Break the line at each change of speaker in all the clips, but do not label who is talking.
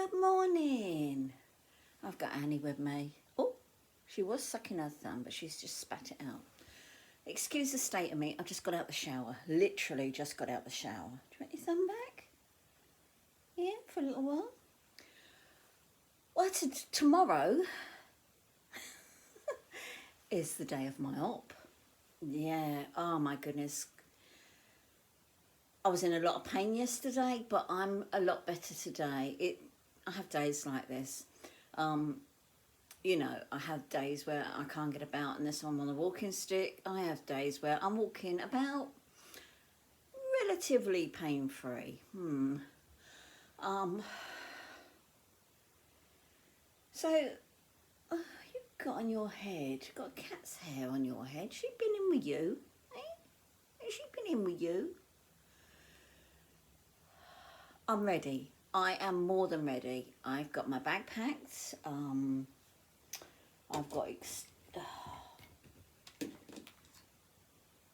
Good morning. I've got Annie with me. Oh, she was sucking her thumb, but she's just spat it out. Excuse the state of me. I just got out the shower. Literally just got out the shower. Do you want your thumb back? Yeah, for a little while. Well, tomorrow is the day of my op. Yeah, oh my goodness. I was in a lot of pain yesterday, but I'm a lot better today. I have days like this. I have days where I can't get about unless I'm on a walking stick. I have days where I'm walking about relatively pain-free. So, you've got on your head, you've got a cat's hair on your head. She been in with you? Eh? Has she been in with you? I'm ready. I am more than ready. I've got my bag packed. I've got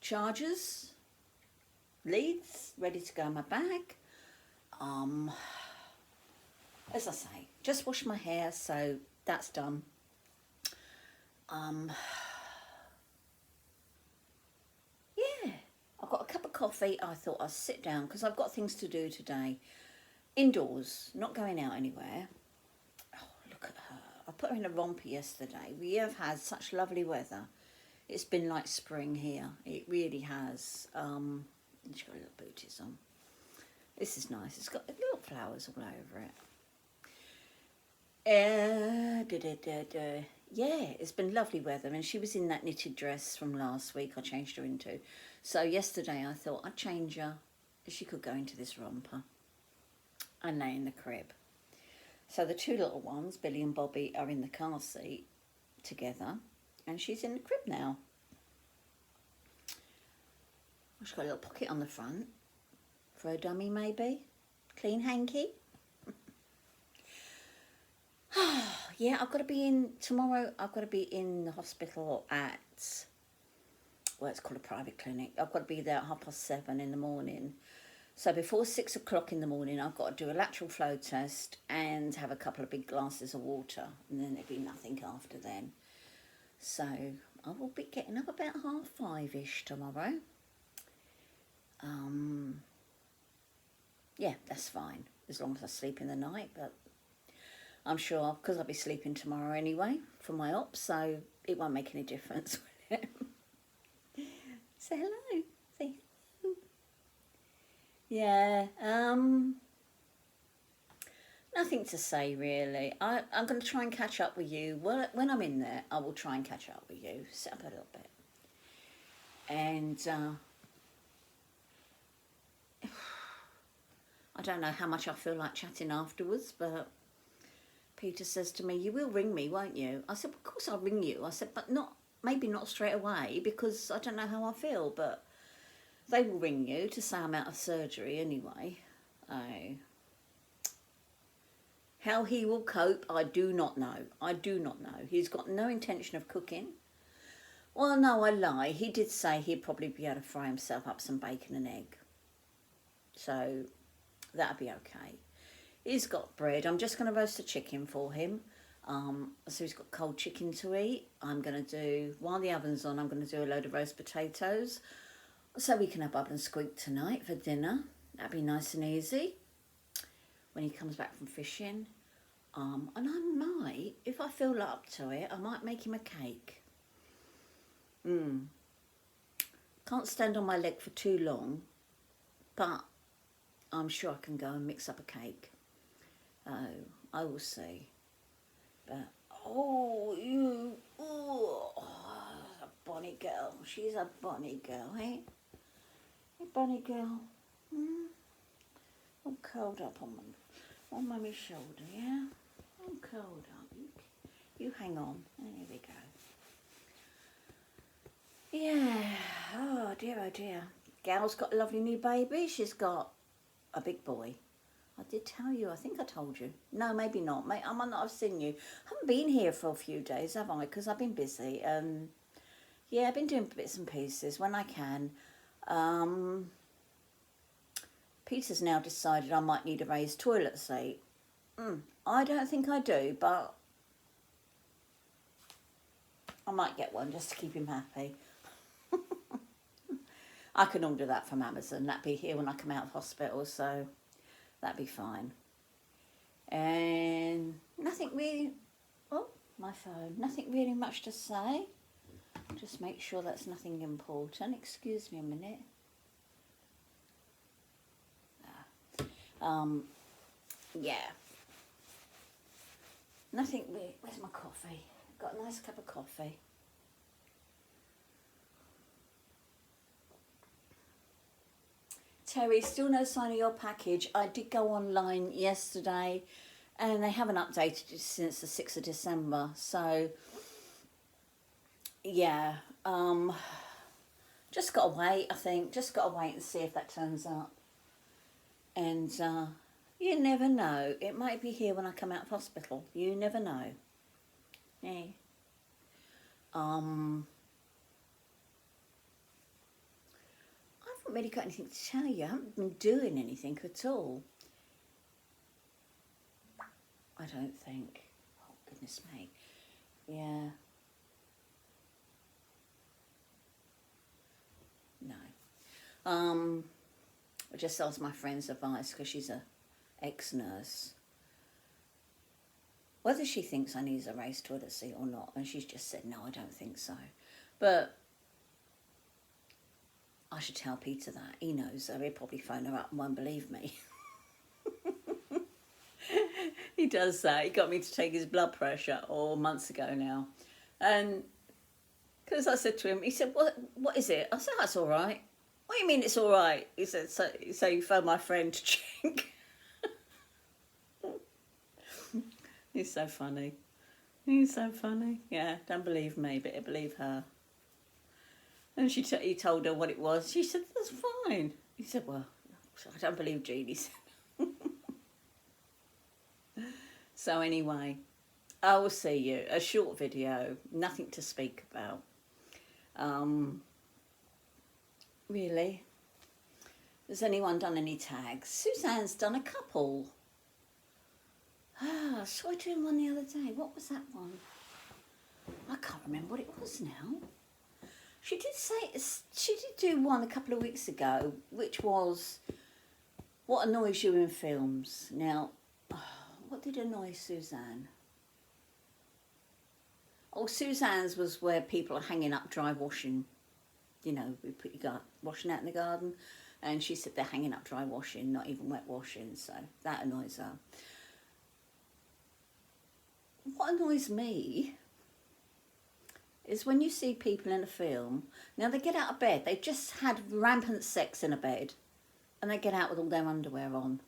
chargers, leads ready to go in my bag. As I say, just washed my hair, so that's done. Yeah, I've got a cup of coffee. I thought I'd sit down because I've got things to do today. Indoors, not going out anywhere. Oh, look at her. I put her in a romper yesterday. We have had such lovely weather. It's been like spring here. It really has. She's got little booties on. This is nice. It's got little flowers all over it. Yeah, it's been lovely weather. And she was in that knitted dress from last week I changed her into. So yesterday I thought I'd change her. She could go into this romper and lay in the crib. So the two little ones, Billy and Bobby, are in the car seat together, and she's in the crib now. She's got a little pocket on the front for a dummy, maybe. Clean hanky. Yeah, I've got to be in tomorrow. I've got to be in the hospital at, well, it's called a private clinic. I've got to be there at 7:30 in the morning. So before 6 o'clock in the morning, I've got to do a lateral flow test and have a couple of big glasses of water, and then there'll be nothing after then. So I will be getting up about 5:30ish tomorrow. Yeah, that's fine, as long as I sleep in the night, but I'm sure, because I'll be sleeping tomorrow anyway for my op, so it won't make any difference, will it? Say hello. Say hello. Yeah, nothing to say really. I'm going to try and catch up with you. Well, when I'm in there, I will try and catch up with you. Sit up a little bit. And I don't know how much I feel like chatting afterwards, but Peter says to me, you will ring me, won't you? I said, of course I'll ring you. I said, but maybe not straight away, because I don't know how I feel, but they will ring you to say I'm out of surgery anyway. How he will cope, I do not know. I do not know. He's got no intention of cooking. Well, no, I lie. He did say he'd probably be able to fry himself up some bacon and egg. So that'll be okay. He's got bread. I'm just going to roast a chicken for him. So he's got cold chicken to eat. I'm going to do, while the oven's on, I'm going to do a load of roast potatoes, so we can have bubble and squeak tonight for dinner. That'd be nice and easy when he comes back from fishing. And I might, if I feel up to it, I might make him a cake. Can't stand on my leg for too long, but I'm sure I can go and mix up a cake. I will see. But, a bonny girl. She's a bonny girl, eh? Hey, bonny girl. I'm curled up on Mummy's shoulder, yeah? I'm curled up. You hang on. There we go. Yeah. Oh, dear, oh, dear. Gal's got a lovely new baby. She's got a big boy. I did tell you. I think I told you. No, maybe not. I might not have seen you. I haven't been here for a few days, have I? Because I've been busy. Yeah, I've been doing bits and pieces when I can. Peter's now decided I might need a raised toilet seat. I don't think I do, but I might get one just to keep him happy. I can order that from Amazon. That'd be here when I come out of hospital, so that'd be fine. And nothing really... Oh, my phone. Nothing really much to say. Just make sure that's nothing important. Excuse me a minute. Yeah. Nothing really... Where's my coffee? Got a nice cup of coffee. Terry, still no sign of your package. I did go online yesterday and they haven't updated it since the 6th of December. So, yeah, just got to wait, I think. Just got to wait and see if that turns up. And you never know. It might be here when I come out of hospital. You never know. Yeah. I haven't really got anything to tell you. I haven't been doing anything at all. I don't think. Oh, goodness me. Yeah. No. I just asked my friend's advice because she's a ex-nurse. Whether she thinks I need a raised toilet seat or not, and she's just said, no, I don't think so. But I should tell Peter that. He knows, so he'll probably phone her up and won't believe me. He does that. He got me to take his blood pressure months ago now. And because I said to him, he said, what is it? I said, that's all right. What do you mean it's all right? He said, so you phone my friend to check. He's so funny. He's so funny. Yeah, don't believe me, but believe her. And he told her what it was. She said, that's fine. He said, well, I don't believe Jean, he said. So anyway, I will see you. A short video, nothing to speak about. Really? Has anyone done any tags? Suzanne's done a couple. I saw her doing one the other day. What was that one? I can't remember what it was now. She did do one a couple of weeks ago, which was what annoys you in films. Now, what did annoy Suzanne? Oh, Suzanne's was where people are hanging up dry washing. You know, we put your washing out in the garden, and she said they're hanging up dry washing, not even wet washing, so that annoys her. What annoys me is when you see people in a film, now they get out of bed, they've just had rampant sex in a bed, and they get out with all their underwear on.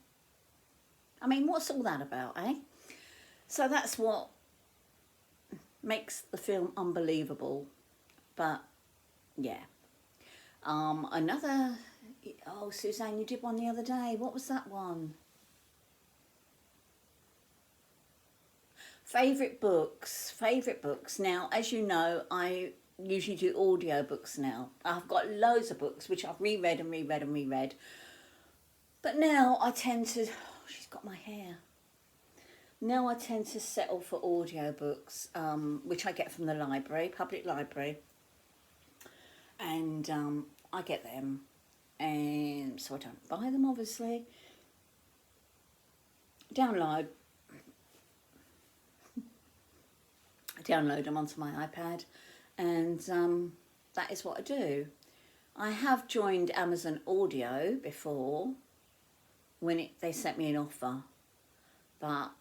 I mean, what's all that about, eh? So that's what makes the film unbelievable. But, yeah. Another... Oh, Suzanne, you did one the other day. What was that one? Favourite books. Now, as you know, I usually do audio books now. I've got loads of books which I've reread and reread and reread. But now I tend to... Oh, she's got my hair. Now I tend to settle for audio books, which I get from the library, public library. And I get them. And so I don't buy them, obviously. Download them onto my iPad, and that is what I do. I have joined Amazon Audio before when they sent me an offer, but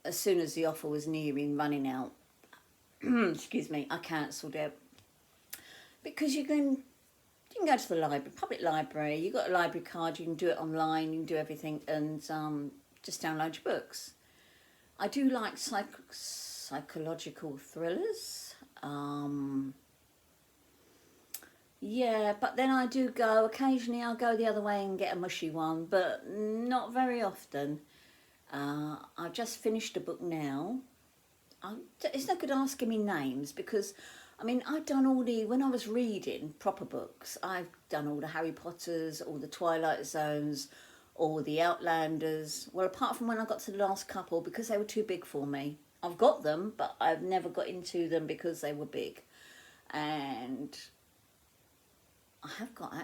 as soon as the offer was nearing running out, excuse me, I cancelled it, because you can go to the library, public library, you've got a library card, you can do it online, you can do everything, and just download your books. I do like psychological thrillers. Yeah, but then I do go, occasionally I'll go the other way and get a mushy one, but not very often. I've just finished a book now. It's no good asking me names because, I mean, I've done when I was reading proper books, I've done all the Harry Potters, all the Twilight Zones, or the Outlanders. Well, apart from when I got to the last couple, because they were too big for me. I've got them, but I've never got into them because they were big. And I've got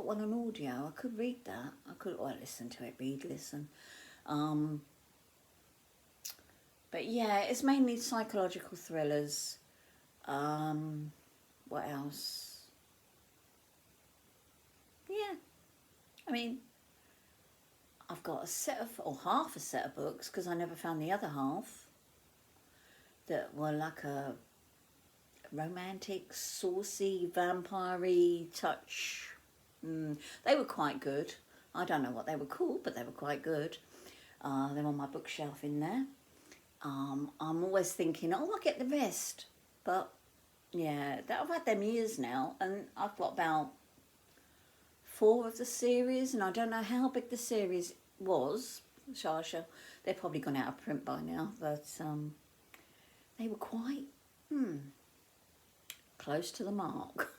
one on audio. I could read that. I could, or listen to it, listen. But yeah, it's mainly psychological thrillers. What else? Yeah, I mean, I've got a set of, or half a set of books, because I never found the other half, that were like a romantic, saucy, vampire-y touch. They were quite good. I don't know what they were called, but they were quite good. They're on my bookshelf in there. I'm always thinking, oh, I'll get the rest. But yeah, I've had them years now, and I've got about 4 of the series, and I don't know how big the series was. Shasha, they're probably gone out of print by now, but they were quite close to the mark.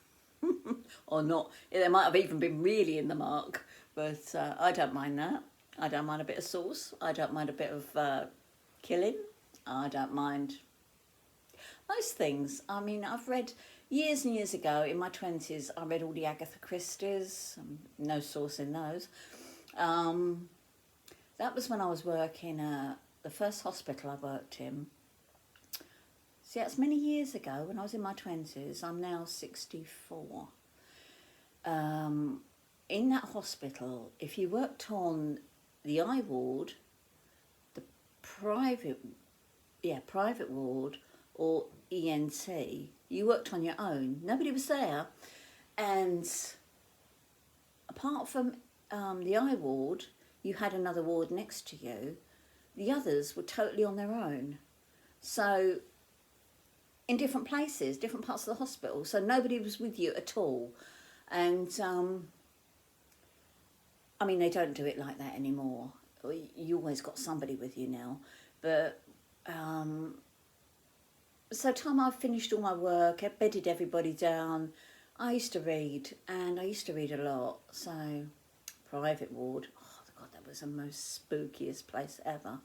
Or not. They might have even been really in the mark, but I don't mind that. I don't mind a bit of sauce. I don't mind a bit of killing. I don't mind most things. I mean, I've read years and years ago, in my 20s, I read all the Agatha Christie's. No sauce in those. That was when I was working at the first hospital I worked in. See, that's many years ago, when I was in my 20s. I'm now 64. In that hospital, if you worked on the eye ward, the private ward, or ENT, you worked on your own. Nobody was there. And apart from the eye ward, you had another ward next to you. The others were totally on their own. So, in different places, different parts of the hospital. So nobody was with you at all. And, I mean, they don't do it like that anymore. You always got somebody with you now. But, so time I finished all my work, I bedded everybody down, I used to read, and I used to read a lot. So, private ward, oh God, that was the most spookiest place ever.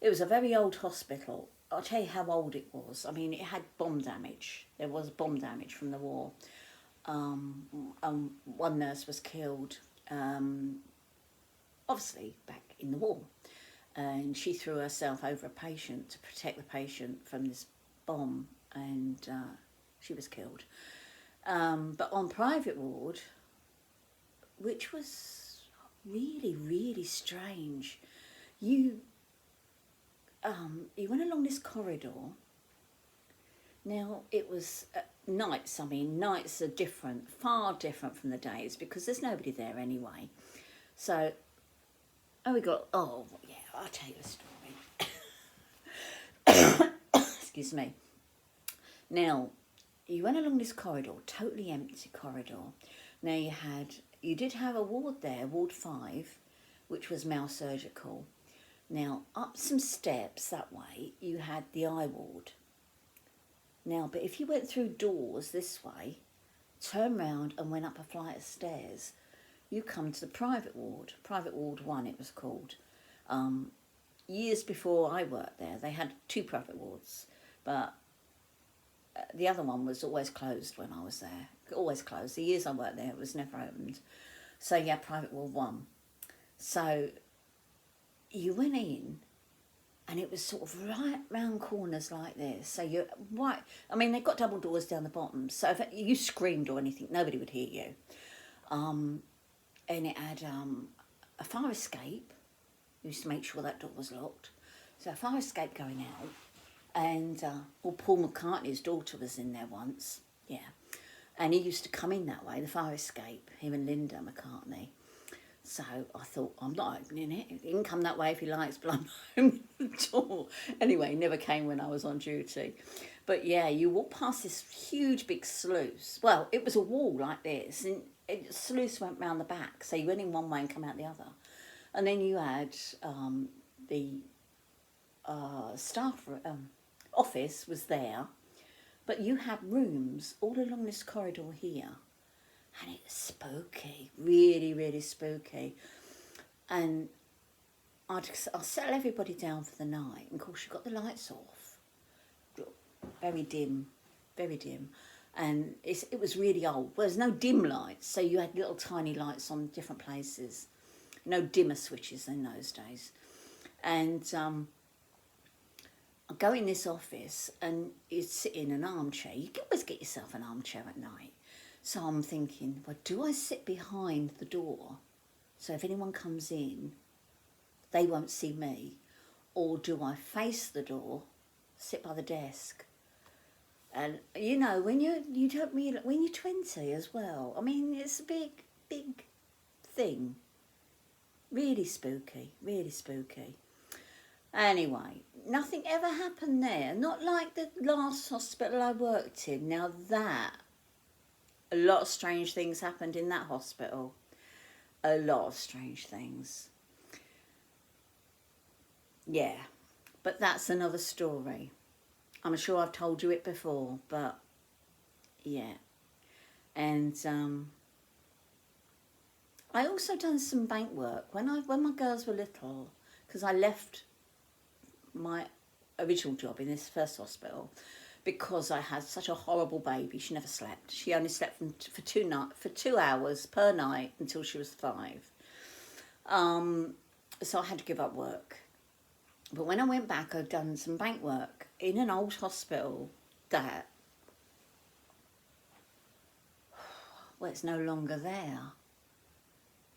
It was a very old hospital. I'll tell you how old it was. I mean, it had bomb damage. There was bomb damage from the war. One nurse was killed, obviously back in the war. And she threw herself over a patient to protect the patient from this bomb, and she was killed. But on private ward, which was really, really strange, you went along this corridor. Now, it was nights. I mean, nights are different, far different from the days, because there's nobody there anyway. So, I'll tell you a story. Excuse me. Now, you went along this corridor, totally empty corridor. Now, you did have a ward there, Ward 5, which was male surgical. Now, up some steps that way, you had the eye ward. Now, but if you went through doors this way, turned round and went up a flight of stairs, you come to the private ward 1 it was called. Years before I worked there, they had 2 private wards, but the other one was always closed when I was there. Always closed. The years I worked there, it was never opened. So yeah, private ward 1. So you went in, and it was sort of right round corners like this. So you're right. I mean, they've got double doors down the bottom. So if you screamed or anything, nobody would hear you. And it had a fire escape. You used to make sure that door was locked. So a fire escape going out. And Paul McCartney's daughter was in there once. Yeah. And he used to come in that way, the fire escape, him and Linda McCartney. So I thought, I'm not opening it. He can come that way if he likes, but I'm not opening the door. Anyway, he never came when I was on duty. But yeah, you walk past this huge big sluice. Well, it was a wall like this, and the sluice went round the back. So you went in one way and come out the other. And then you had the staff office was there, but you had rooms all along this corridor here. And it was spooky, really, really spooky. And I'll settle everybody down for the night. And of course, you've got the lights off. Very dim, very dim. And it was really old. Well, there's no dim lights, so you had little tiny lights on different places. No dimmer switches in those days. And I go in this office and you sit in an armchair. You can always get yourself an armchair at night. So I'm thinking, well, do I sit behind the door so if anyone comes in, they won't see me? Or do I face the door, sit by the desk? And you know, when you're 20 as well, I mean, it's a big thing. Really spooky, really spooky. Anyway, nothing ever happened there. Not like the last hospital I worked in. Now that, a lot of strange things happened in that hospital. A lot of strange things. Yeah, but that's another story. I'm sure I've told you it before, but yeah. And I also done some bank work when my girls were little, because I left my original job in this first hospital because I had such a horrible baby. She never slept. She only slept for 2 hours per night until she was 5. So I had to give up work. But when I went back, I'd done some bank work in an old hospital that, well, it's no longer there.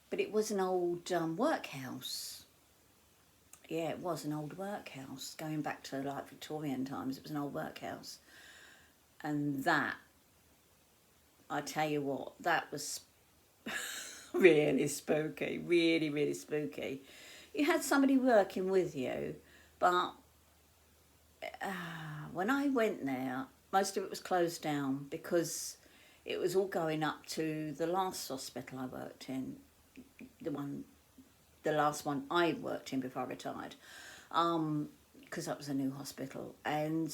But it was an old workhouse. Yeah, it was an old workhouse. Going back to like Victorian times, it was an old workhouse. And that, I tell you what, that was really spooky, really, really spooky. You had somebody working with you, but when I went there, most of it was closed down because it was all going up to the last hospital I worked in, the last one I worked in before I retired, because that was a new hospital, and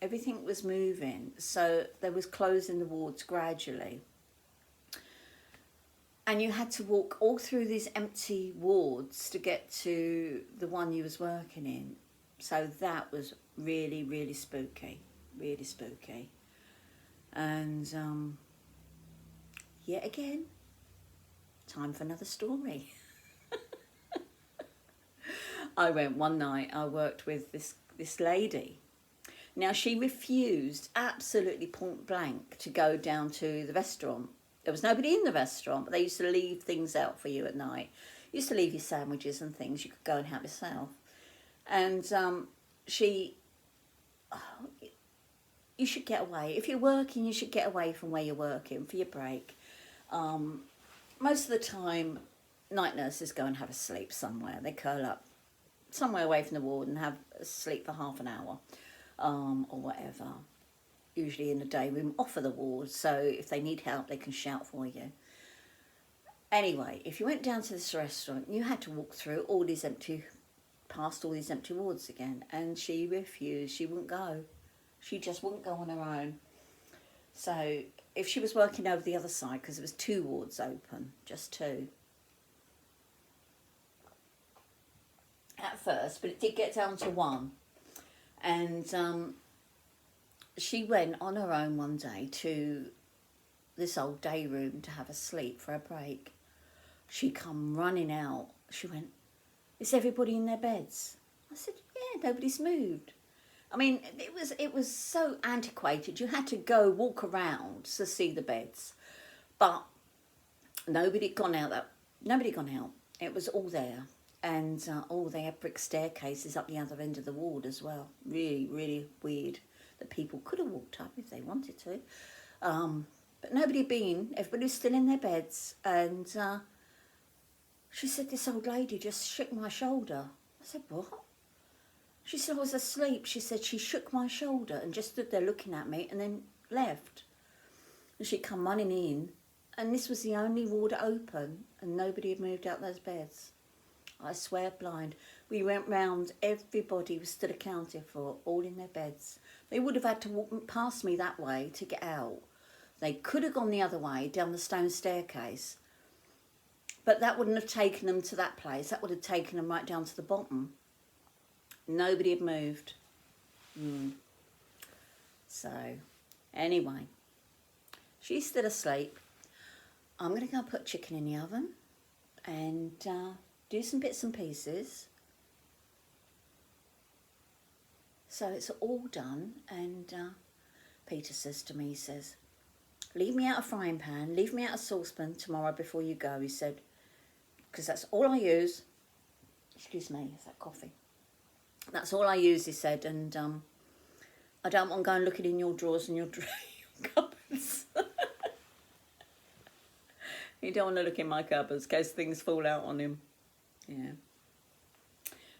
everything was moving, so there was closing the wards gradually. And you had to walk all through these empty wards to get to the one you was working in. So that was really, really spooky. Really spooky. And yet again, time for another story. I went one night, I worked with this lady. Now, she refused, absolutely point blank, to go down to the restaurant. There was nobody in the restaurant, but they used to leave things out for you at night. Used to leave you sandwiches and things. You could go and help yourself. And you should get away. If you're working, you should get away from where you're working for your break. Most of the time, night nurses go and have a sleep somewhere. They curl up somewhere away from the ward and have a sleep for half an hour or whatever. Usually in the day room off of the ward, so if they need help they can shout for you. Anyway, if you went down to this restaurant, you had to walk through past all these empty wards again, and she refused. She wouldn't go. She just wouldn't go on her own. So if she was working over the other side, because there was 2 wards open, just 2 at first, but it did get down to 1, and she went on her own one day to this old day room to have a sleep for a break. She come running out. She went, "Is everybody in their beds?" I said, "Yeah, nobody's moved." I mean, it was so antiquated. You had to go walk around to see the beds, but nobody had gone out. Nobody had gone out. It was all there, and they had brick staircases up the other end of the ward as well. Really, really weird. That people could have walked up if they wanted to. But nobody had been. Everybody was still in their beds. And she said, "This old lady just shook my shoulder." I said, "What?" She said, "I was asleep." She said she shook my shoulder and just stood there looking at me and then left. And she'd come running in. And this was the only ward open and nobody had moved out those beds. I swear blind. We went round, everybody was still accounted for, all in their beds. They would have had to walk past me that way to get out. They could have gone the other way, down the stone staircase. But that wouldn't have taken them to that place. That would have taken them right down to the bottom. Nobody had moved. So, anyway, she's still asleep. I'm going to go put chicken in the oven and do some bits and pieces. So it's all done, and Peter says to me, he says, leave me out a frying pan, leave me out a saucepan tomorrow before you go, he said, because that's all I use. Excuse me, is that coffee? That's all I use, he said, and I don't want going looking in your drawers and your cupboards. You don't want to look in my cupboards in case things fall out on him. Yeah.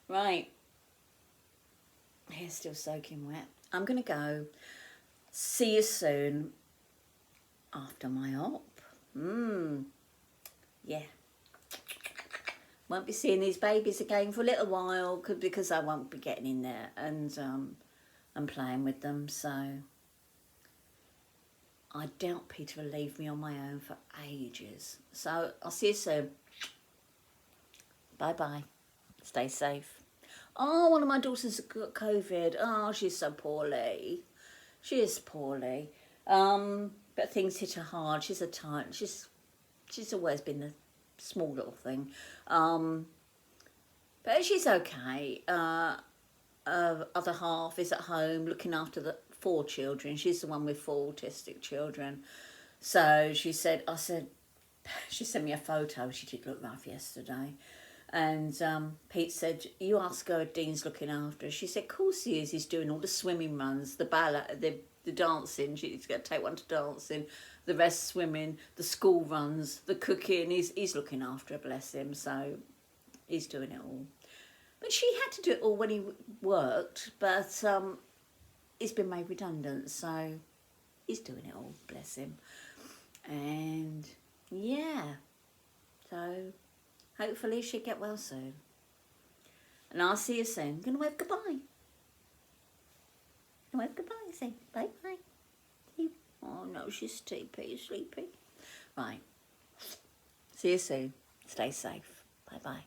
Right. Hair's still soaking wet. I'm going to go. See you soon after my op. Yeah. Won't be seeing these babies again for a little while because I won't be getting in there and playing with them. So I doubt Peter will leave me on my own for ages. So I'll see you soon. Bye-bye. Stay safe. Oh, one of my daughters has got COVID. Oh, she's so poorly. She is poorly. But things hit her hard. She's a tight. She's always been a small little thing. But she's okay. Other half is at home looking after the 4 children. She's the one with 4 autistic children. So she said, she sent me a photo. She did look rough yesterday. And Pete said, you ask her if Dean's looking after her. She said, of course he is. He's doing all the swimming runs, the ballet, the dancing. She's going to take one to dancing, the rest swimming, the school runs, the cooking. He's looking after her, bless him. So he's doing it all. But she had to do it all when he worked, but he's been made redundant, so he's doing it all, bless him. And yeah, so hopefully she'll get well soon. And I'll see you soon. I'm going to wave goodbye. Wave goodbye, say bye-bye. Oh no, she's sleepy. Right. See you soon. Stay safe. Bye-bye.